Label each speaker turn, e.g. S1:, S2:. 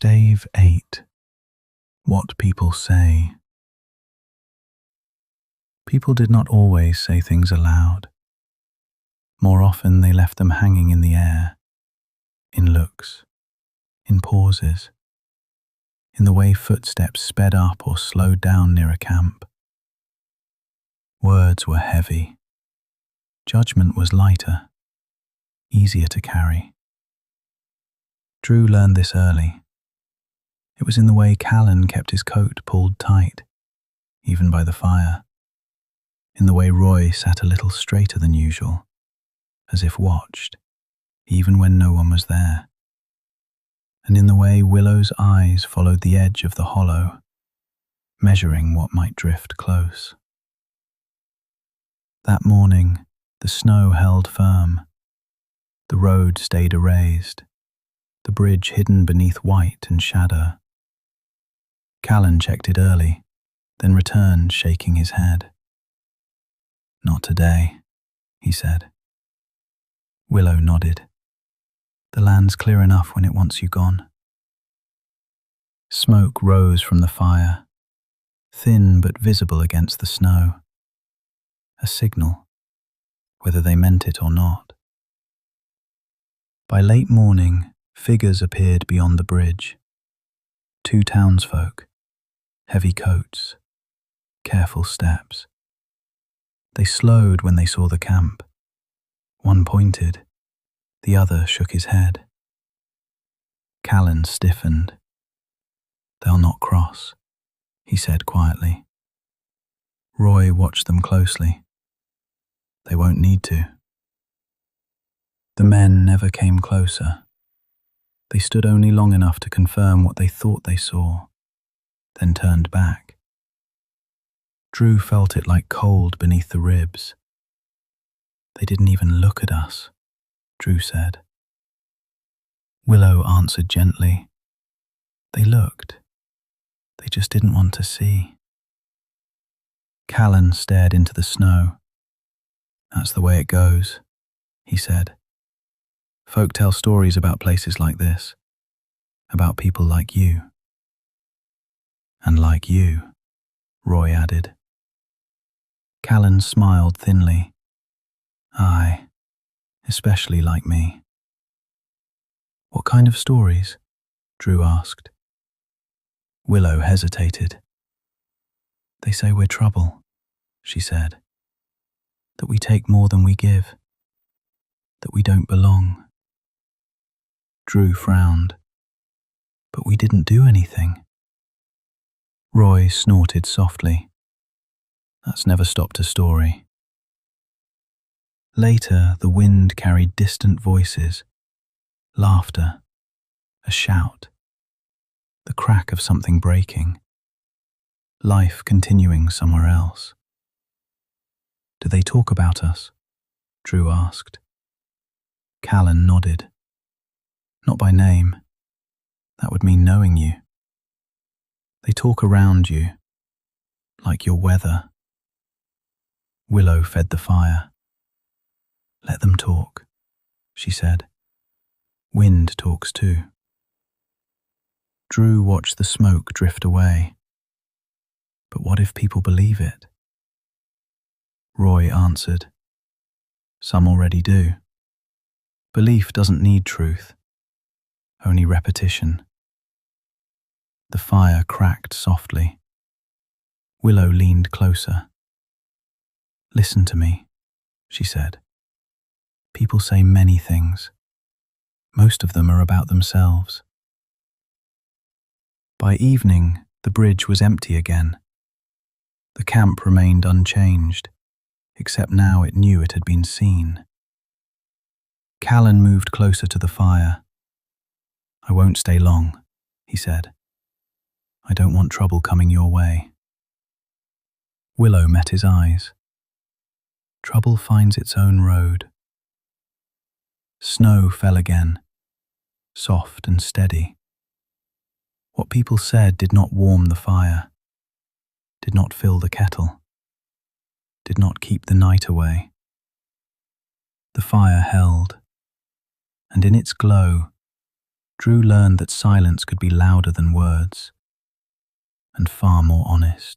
S1: Stave 8. What people say. People did not always say things aloud. More often they left them hanging in the air, in looks, in pauses, in the way footsteps sped up or slowed down near a camp. Words were heavy. Judgment was lighter, easier to carry. Drew learned this early. It was in the way Callan kept his coat pulled tight, even by the fire, in the way Roy sat a little straighter than usual, as if watched, even when no one was there, and in the way Willow's eyes followed the edge of the hollow, measuring what might drift close. That morning, the snow held firm. The road stayed erased, the bridge hidden beneath white and shadow. Callan checked it early, then returned shaking his head. "Not today," he said. Willow nodded. "The land's clear enough when it wants you gone." Smoke rose from the fire, thin but visible against the snow. A signal, whether they meant it or not. By late morning, figures appeared beyond the bridge. 2 townsfolk, heavy coats, careful steps. They slowed when they saw the camp. One pointed, the other shook his head. Callan stiffened. "They'll not cross," he said quietly. Roy watched them closely. "They won't need to." The men never came closer. They stood only long enough to confirm what they thought they saw, then turned back. Drew felt it like cold beneath the ribs. "They didn't even look at us," Drew said. Willow answered gently. "They looked. They just didn't want to see." Callan stared into the snow. "That's the way it goes," he said. "Folk tell stories about places like this, about people like you." "And like you," Roy added. Callan smiled thinly. "Aye, especially like me." "What kind of stories?" Drew asked. Willow hesitated. "They say we're trouble," she said. "That we take more than we give. That we don't belong." Drew frowned. "But we didn't do anything." Roy snorted softly. "That's never stopped a story." Later, the wind carried distant voices, laughter, a shout, the crack of something breaking, life continuing somewhere else. "Do they talk about us?" Drew asked. Callan nodded. "Not by name. That would mean knowing you. They talk around you, like your weather." Willow fed the fire. "Let them talk," she said. "Wind talks too." Drew watched the smoke drift away. "But what if people believe it?" Roy answered. "Some already do. Belief doesn't need truth, only repetition." The fire cracked softly. Willow leaned closer. "Listen to me," she said. "People say many things. Most of them are about themselves." By evening, the bridge was empty again. The camp remained unchanged, except now it knew it had been seen. Callan moved closer to the fire. "I won't stay long," he said. "I don't want trouble coming your way." Willow met his eyes. "Trouble finds its own road." Snow fell again, soft and steady. What people said did not warm the fire, did not fill the kettle, did not keep the night away. The fire held, and in its glow, Drew learned that silence could be louder than words and far more honest.